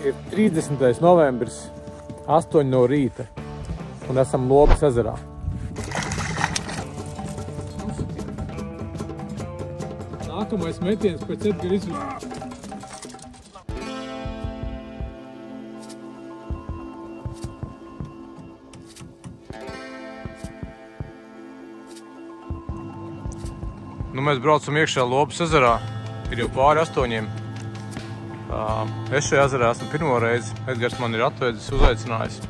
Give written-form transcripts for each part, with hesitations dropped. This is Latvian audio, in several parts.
Ir 30. novembris, 8 no rīta, un esam Lobas ezerā. Nākamais metiens pēc Edgara izvirza. Nu, mēs braucam iekšā Lobas ezerā, ir jau pāri 8. Es šajā ezerā esmu pirmo reizi. Edgars man ir atvedis, uzaicinājis.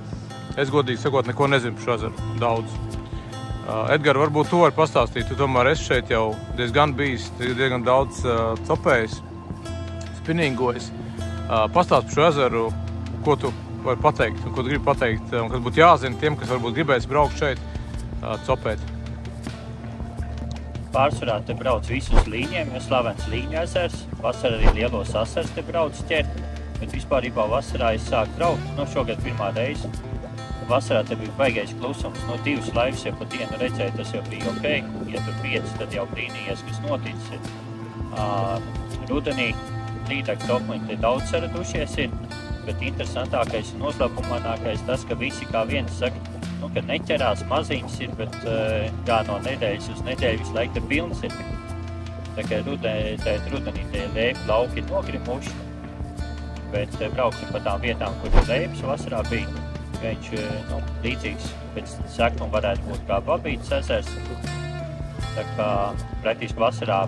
Es godīgi sakot neko nezinu par šo ezeru daudz. Edgar, varbūt tu vari pastāstīt, tu tomēr esi šeit jau diezgan bijis, diezgan daudz copējis, spinningojis. Pastāst par šo ezeru, ko tu vari pateikt, un ko tu gribi pateikt, un kas būtu jāzina tiem, kas varbūt gribēs braukt šeit copēt. Pārsvarā te brauc visus līņiem, jo slavens līņu ezers. Vasarā arī lielos asars te brauc ķert, bet vispārībā vasarā es sāku braukt, šogad pirmā reize. Vasarā te bija baigais klusums, 2 laivas jau pa dienu redzēju, tas jau bija ok. Ja tur 5, tad jau brīnījies, kas noticis ir. Rudenī līdāk topliņi te daudz saradušies ir, bet interesantākais un noslēpumainākais tas, ka visi kā viens saka, ka neķerās maziņas ir, bet kā no nedēļas uz nedēļu visu laiku te pilns ir. Tā kā rudenī tie lēpi lauki ir nogrimuši, bet brauksim pa tām vietām, kur lēpes vasarā bija. Viņš līdzīgs pēc sekuma varētu būt kā Babītas ezers. Tā kā praktiski vasarā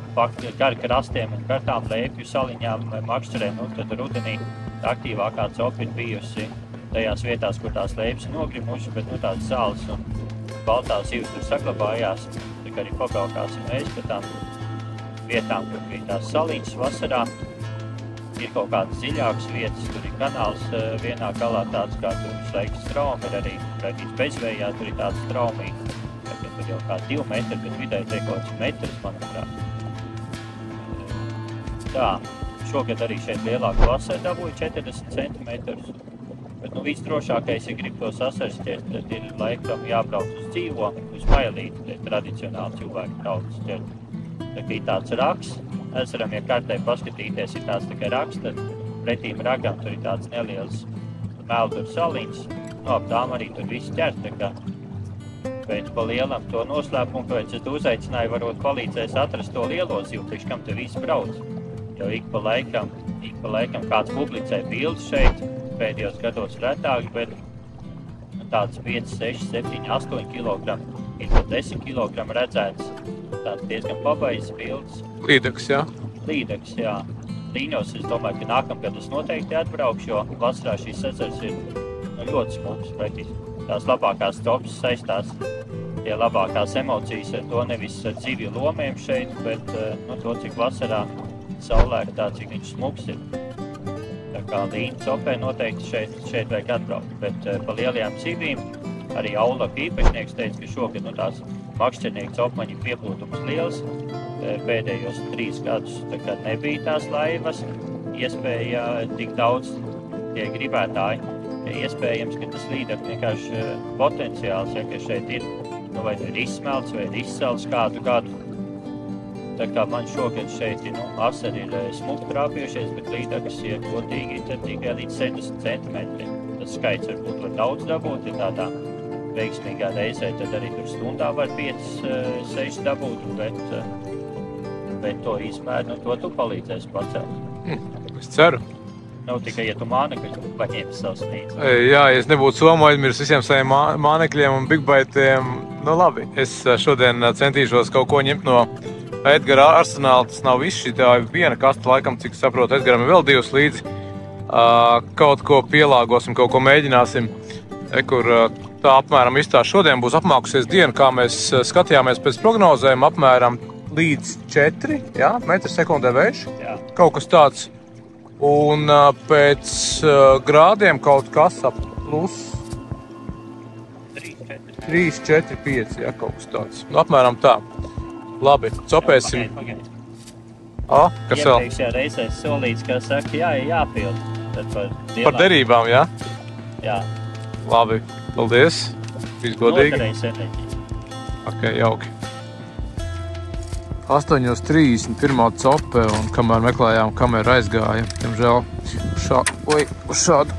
gar krastiem un kartām lēpju saliņām makšķerēm, tad rudenī aktīvākā copa ir bijusi tajās vietās, kur tās lēpes ir nogrimuši, bet tādas zāles un baltās zivs tur saglabājās. Tā kā arī pabraukāsim mēs pa tām vietām, kur bija tās saliņas vasarā. Ir kaut kādas dziļākas vietas, tur ir kanāls vienā galā tāds, kā tur visu laiku straumi, ir arī praktiski bezvējā, tur ir tāds straumīgi. Tur jau kā 2 metri, bet vidēji te kaut kāds metrs, manuprāt. Tā, šogad arī šeit lielāku vasaru dabūju 40 centimetrus. Bet visdrošākais, ja grib tos asars ķert, tad ir laikam jābrauc uz dzīvo, uz mailīti, te tradicionāli cilvēki brauc ķert. Tā kā ir tāds raks, ezeram, ja kartē paskatīties, ir tāds tikai raks, tad pretīm ragam tur ir tāds neliels meldur saliņas, ap tām arī tur viss ķert, tā kā pēc pa lielam to noslēpumu, kāpēc es uzaicināju, varbūt palīdzēs atrast to lielo zivu, priekš kam te viss brauc. Jo ik pa laikam kāds publicē bildes šeit, pēdējos gados retāk, bet tāds 5, 6, 7, 8 kg, ir pat 10 kg redzēts, tāds diezgan pabaisas bildes. Līdeks, jā? Līdeks, jā. Līņos es domāju, ka nākamgad es noteikti atbraukšu, jo vasarā šīs ezers ir ļoti smuks, praktiski. Tās labākās tops saistās, tie labākās emocijas ar to nevis ar zivju lomiem šeit, bet to, cik vasarā saulēktā, cik viņš smuks ir. Tā kā līņa copē noteikti šeit vajag atbraukt, bet pa lielajām zivīm arī Aulaka īpašnieks teica, ka šogad tās makšķernieku copmaņu pieplūtums liels. Pēdējos 3 gadus nebija tās laivas, iespēja tik daudz tie gribētāji. Iespējams, ka tas līdāk vienkārši potenciāls, ja, ka šeit ir, vai ir izsmelts, vai ir izcelts kādu gadu. Tā kā man šogad šeit asari ir smuki trāpījušies, bet līdākas ir godīgi tikai līdz 70 centimetriem. Tas skaits varbūt var daudz dabūt, ja tādā veiksmīgā reizē, tad arī tur stundā var 5, 6 dabūt, bet to izmēru, to tu palīdzēsi pacelt. Es ceru. Nav tikai, ja tu mānekļu paņēmi savus līdzi. Jā, ja es nebūtu Somu aizmirs visiem saviem mānekļiem un bigbaitiem, labi. Es šodien centīšos kaut ko ņemt no Edgara arsenāla, tas nav viss, šī tā viena kasta, laikam, cik saprotu, Edgaram ir vēl 2 līdzi. Kaut ko pielāgosim, kaut ko mēģināsim, kur tā apmēram izstās. Šodien būs apmākusies diena, kā mēs skatījāmies pēc prognozēm, apmēram līdz 4, jā, metri sekundē vējš, kaut kas tāds. Un pēc grādiem kaut kas ap plus 3, 4, 5, jā, kaut kas tāds. Apmēram tā. Labi, copēsim. Kas vēl? Iepriekšējā reizē solīts, kā saka, jāpild. Par derībām, jā? Jā. Labi, paldies. Viss godīgi. Noderēs enerģiju. Ok, jauki. 8:31 cope, un kamēr meklējām, kamēr aizgāja, diemžēl Oi, uz šādu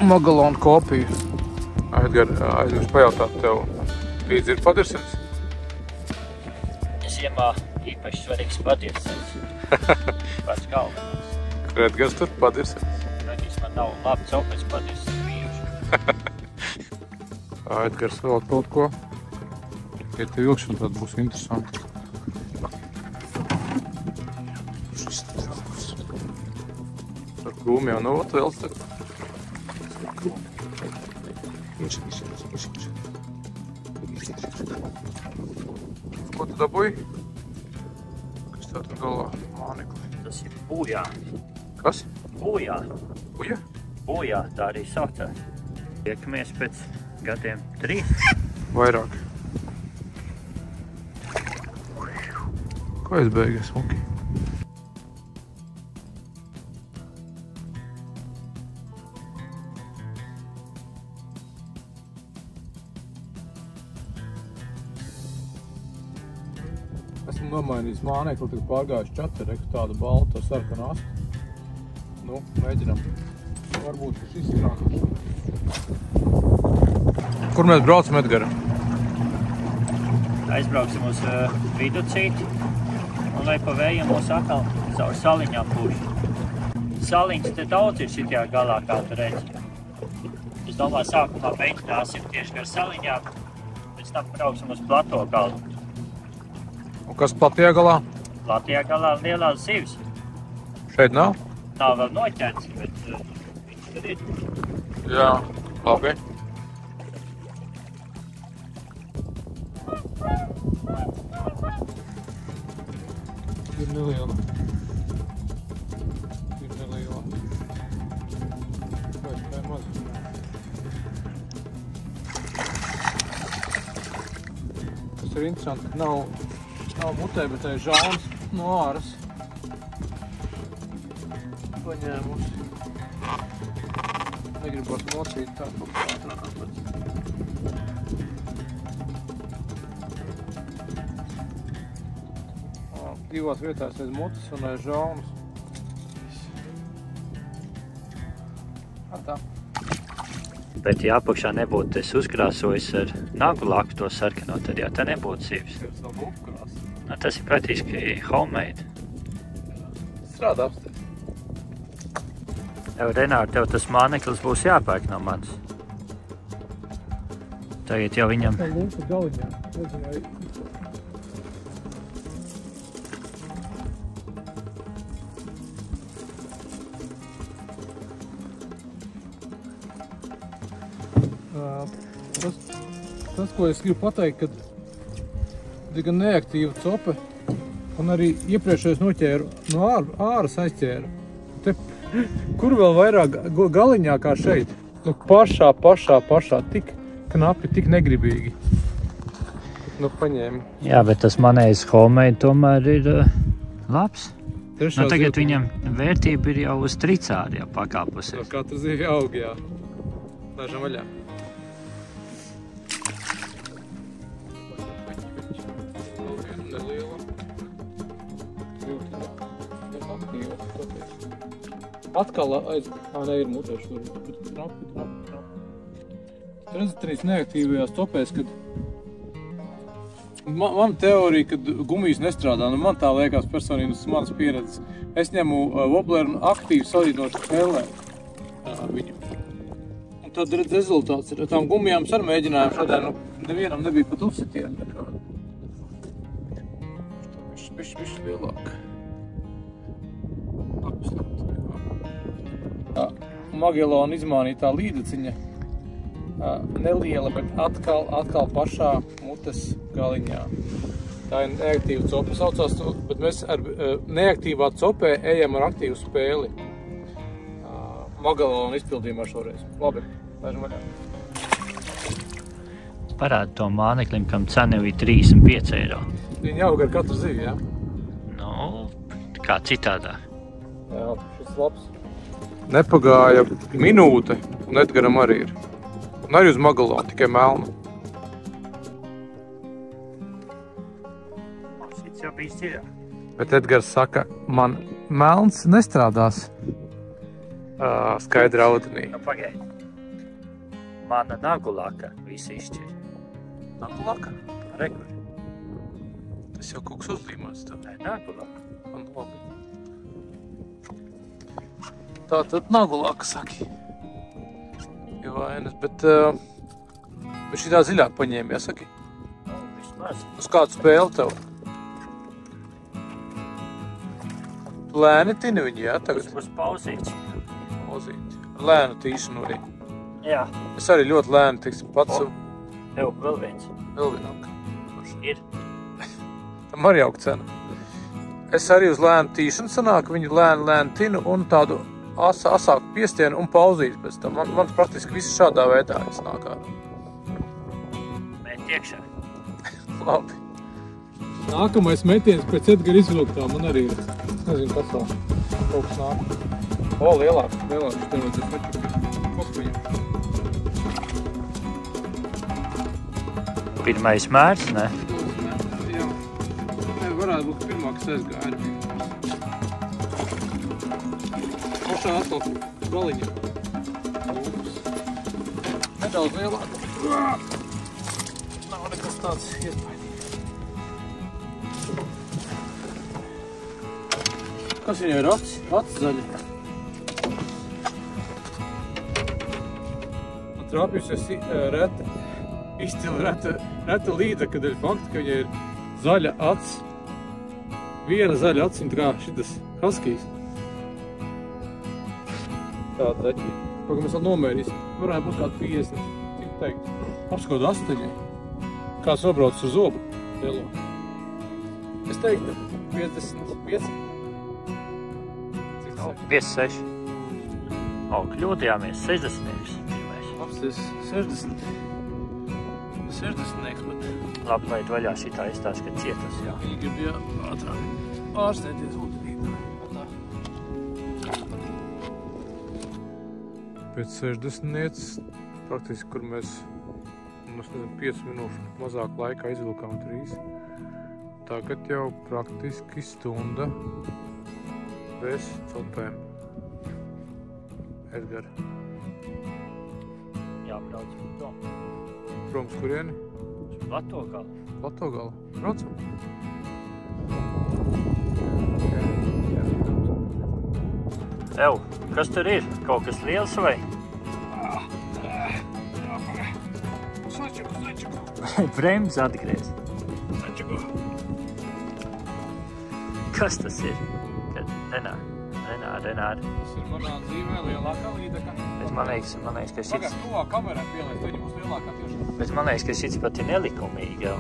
Magalonu kopiju. Edgar, aizmirst pajautāt tev, līdzi ir padirsens? Ziemā īpaši svarīgs padirsens. Pats galvenais. Kur Edgars tur padirsens? Man nav labi copēc padirsens bijuši. Edgars vēl kaut ko. Ja te vilkšana tad būs interesanti. Šis trauks. Ar krūmi jau nav atvēls tagad. Ar krūmi. Ko tu dabūji? Kas tā tur galvā? Mānekli. Tas ir bujā. Kas? Bujā. Buja? Bujā, tā arī saucās. Tiekamies pēc gadiem 3. Vairāk. Ko aizbēgies, Muki? Esmu nomainījis mānekli, tagad pārgājuši 4, tāda balta ar sarkanu astu. Nu, mēģinām. Varbūt, ka šis ir nākošais. Kur mēs braucam, Edgar? Aizbrauksim uz viducīti un lai pa vējiem mūs atkal caur saliņām puši. Saliņas te daudz ir šitajā galā, kā tu redzi. Es domāju, sākumā mēģināsim tieši gar saliņām, pēc tam brauksim uz plato galu. Un kas platajā galā? Platajā galā lielās zivs. Šeit nav? Nav vēl noķerts, bet viņš tur ir. Jā, labi. Ir neliela. Ir neliela. Vai tā ir maz? Tas ir interesanti, ka nav mutē, bet tā ir žauns no āras. Paņēmusi. Negribot mocīt tā kaut kā tāpat. Divās vietās aiz mutes un aiz žaunas. Tā. Bet ja apakšā nebūtu es uzkrāsojis ar nagu laku to sarkano, tad jau te nebūtu zivs. Tas ir praktiski homemade. Strādā apstāties. Renāri, tev tas māneklis būs jāpērk no manis. Tagad jau viņam... Tā lūpa galiņā. Nezināju. Tas, ko es gribu pateikt, kad diezgan neaktīva cope un arī iepriekšējais noķēru no āras aizķēru. Te, kur vēl vairāk galiņā kā šeit? Nu, pašā, tik knapi, tik negribīgi. Nu, paņēmi. Jā, bet tas manējs homemade tomēr ir labs. Nu, tagad viņam vērtība ir jau uz tricāri jau pakāpusies. No katra zivi aug, jā. Laižam vaļā. Atkal aiz... ne, ir mutēši tur. Knapi. Redzat, arī neaktīvajās topēs, kad... Man teorija, kad gumijas nestrādā, nu man tā liekas personīgi uz manas pieredzes. Es ņemu wobleru un aktīvi salīdinošu spēlē viņu. Un tad redz rezultāts ir. Tām gumijām arī mēģinājām šodien, nu nevienam nebija pat uzsitieni. Bišķi lielāk. Magelona izmānītā līdeciņa neliela, bet atkal pašā mutes galiņā. Tā ir neaktīva copa saucās, bet mēs ar neaktīvā copē ejam ar aktīvu spēli. Magelona izpildījumā šoreiz. Labi, laižam vaļā. Parādi to māneklim, kam cena bija 35 eiro. Viņi aug ar katru zivi, jā? Nu, kā citādā. Jā, šis labs. Nepagāja minūte, un Edgaram arī ir. Un arī uz Magalonu, tikai melna. Šis jau bija dziļāk. Bet Edgars saka, man melns nestrādās. skaidrā ūdenī. Nu, pagaidi. Mana nagulaka visi izšķir. Nagulaka? Rekur. Tas jau kaut kas uzlīmāts tā. Nē, nagulaka. Man labi. Tā tad nagulaka saki. Ja vainas, bet šitā ziļāk paņēma, jāsaki? Nu, vismaz. Uz kādu spēli tev? Tu lēni tini viņu, jā, tagad? Uz pauzīti. Pauzīti. Lēnu tīšanu arī. Jā. Es arī ļoti lēni, teiksim, pats. Tev vēl viens. Vēl vienāk. Ir. Tam arī aug cena. Es arī uz lēnu tīšanu sanāku, viņu lēni tinu un tādu asāku piestienu un pauzīti pēc tam. Man praktiski viss šādā veidā nāk ārā. Mēt iekšā. Labi. Nākamais metiens pēc Edgara izvilktā man arī ir. Es nezinu, kas tā kaut kas nāk. O, lielāk. Lielāk, tev vajadzēs pačukīt. Poskuņi. Pirmais mērs, ne? Jā. Nē, varētu būt pirmā, kas aizgāja arī. Pašā atkal galiņa. Nedaudz lielāk. Nav nekas tāds iespējams. Kas viņai ir acis zaļa? Man trāpījusies izcili reta līda, kad ir fakti, ka viņai ir zaļa acis. Viena zaļa acis, un tā kā šitas haskijs. Tāda zaļa. Pagad mēs vēl nomērīsim. Varētu būt kādu 50, cik teikt. Apskot 8. Kāds nobrauc uz zobu lielo. Es teiktu 55. 56. O, kļūdījāmies 60. pirmais. Apsties 60. 60, bet... Labi, lai vaļā šitā izstāst, ka cietas, jā. Viņi grib ātrāk ārstēties ūdenī. Pēc 60, praktiski, kur mēs 5 minūšu mazāk laikā izvilkām 3. Tagad jau praktiski stunda bez topēm. Edgar. Jābrauc prom. Proms kurieni? Latogala. Latogala. Braucam. Ev, kas tur ir? Kaut kas liels vai? Bremz atgriez. Kas tas ir? Renāri. Tas ir manā dzīvē lielākā līdaka. Bet man liekas, ka šits... Pagad, tuvāk kamerā pieliet, viņa būs lielākā tiešām. Bet man liekas, ka šits pat ir nelikumīgi jau.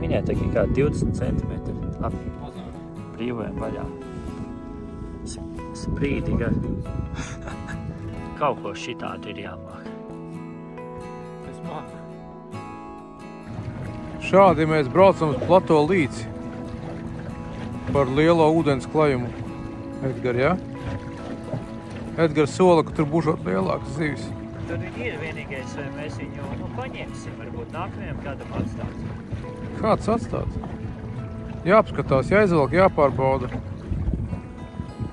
Viņai tā kā 20 centimetri. Labi. Mazāk. Brīvajam vaļā. Sprīdi gar. Kaut ko šitādu ir jāmāk. Es māku. Šādi mēs braucam uz plato līci. Par lielo ūdens klajumu. Edgar, jā? Edgar sola, ka tur būšot lielākas zivis. Tur ir vienīgais, vai mēs viņu paņemsim. Varbūt nākamajam kādam atstāt. Kāds atstāt? Jāapskatās, jāizvelk, jāpārbauda.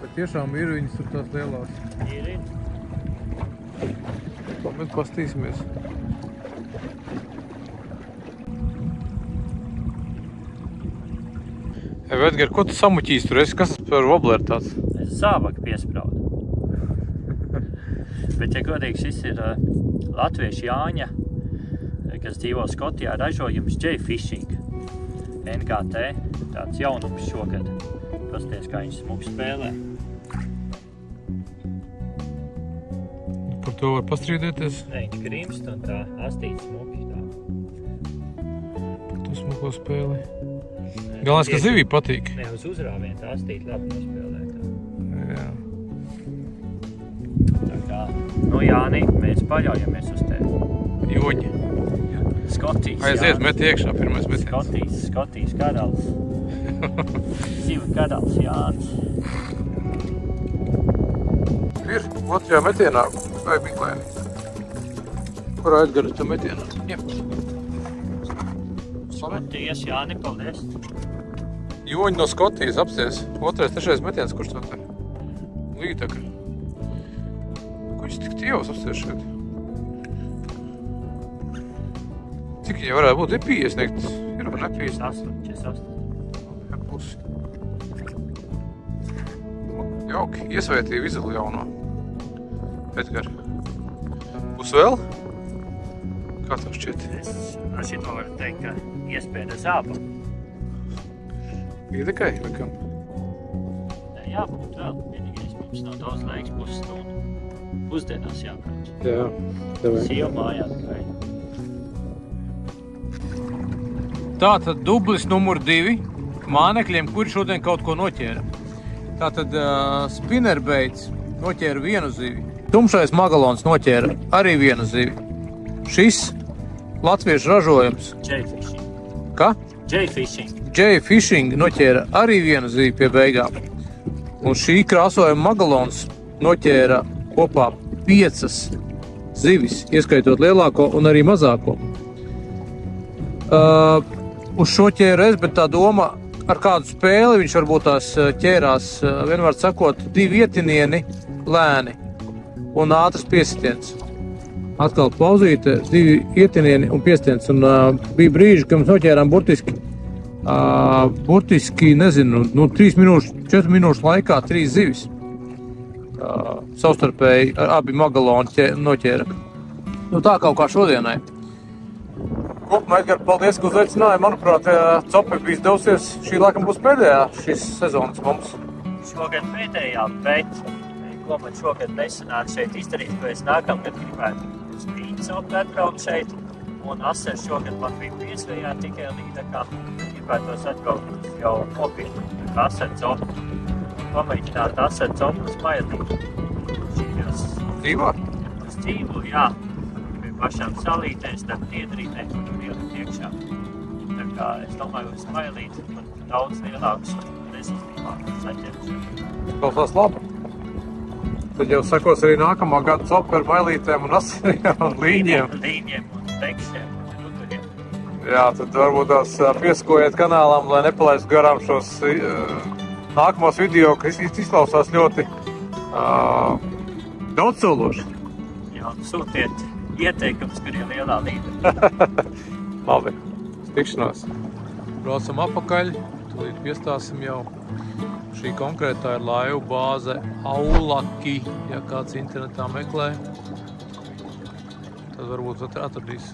Bet tiešām ir viņas tur tās lielās. Ir. Bet pastīsimies. Edgar, ko tu samuķīs tur esi? Kas tas par wobler tāds? Es zābaku piespraudu. Bet, ja godīgi, šis ir latviešu Jāņa, kas dzīvo Skotijā, ražojums J-Fishing. NKT, tāds jaunums šogad. Pasties, kā viņš smuki spēlē. Par to var pastrīdēties? Ne, viņš grimst un tā astīt smuki tā. Par to smuko spēli. Galvenais, ka zivī patīk. Ne, uz uzrāvienu tā astīt labi nospēlē tā. Jā. Tā kā, nu Jāni, mēs paļaujamies uz tevi. Joņi. Skotijas Aiziet, met iekšā pirmais metiens. Skotijas karalis. Zivu karalis Jānis. Ir otrajā metienā, vai Miklēni? Kurā Edgara tā metienā? Jā. Skotijas Jāni, paldies. Joņi no Skotijas apsties. 2., 3. metiens, kurš to te? Līdaka. Ko viņš tik tievs apsties šeit? Cik viņa varētu būt? Ir 50? Ir vai ne 50? 48. Pusi. Jauki, iesvētīja vizeli jauno. Edgar. Būs vēl? Kā tev šķiet? Es ar šito varu teikt, ka iespēja zāba. Līdakai, vai kam? Jābūt vēl. Vienīgais mums nav daudz laiks, pusstundu. Pusdienās jābrauc. Jā, tev. Sieva mājās gaida. Tātad dublis numur 2 mānekļiem, kuri šodien kaut ko noķēra. Tātad spinnerbaits noķēra vienu zivi. Tumšais magalons noķēra arī vienu zivi. Šis latviešu ražojums. J-fishing. Ka? J-fishing. J-fishing noķēra arī vienu zivi pie beigām. Un šī krāsojuma magalons noķēra kopā 5 zivis, ieskaitot lielāko un arī mazāko. Uz šo ķēru es, bet tā doma, ar kādu spēli viņš varbūt tās ķērās, vienmēr sakot, 2 ietinieni lēni un ātrs piesitiens. Atkal pauzīte, 2 ietinieni un piesitiens. Un bija brīži, kad mēs noķērām burtiski, nezinu, 3 minūšu, 4 minūšu laikā 3 zivis. Savstarpēji abi magaloni noķēra. Nu tā kaut kā šodienai. Kopumā, Edgar, paldies, ka uzaicināji. Manuprāt, cope bija izdevusies. Šī laikam būs pēdējā šīs sezonas mums. Šogad pēdējā, bet ko man šogad nesanāca šeit izdarīt, ko es nākamgad gribētu uz Līdzopu atbraukt šeit. Un asers šogad man bija piesvējā tikai Līdakā. Gribētos atbraukt uz jau nopietnu aseru copu. Pamēģināt aseru copu uz Mailīti. Dzīvā? Uz dzīvu, jā. Pašām salītēs, tad iedrītē, kur ielikt iekšā. Tā kā es domāju, uz Mailīti man daudz lielāks rezultātus saķeršu. Klausās labi. Tad jau sakos arī nākamā gada copa ar mailītēm un aseriem un līņiem. Līņiem un tekšiem un ruturiem. Jā, tad varbūt tās piesakojiet kanālam, lai nepalaistu garām šos nākamos video, kas izklausās ļoti daudzsološi. Jā, sūtiet ieteikums, kur ir lielā līnija. Labi, tikšanās. Braucam apakaļ, tūlīt piestāsim jau. Šī konkrētā ir laivu bāze Aulaki, ja kāds internetā meklē, tad varbūt atradīs.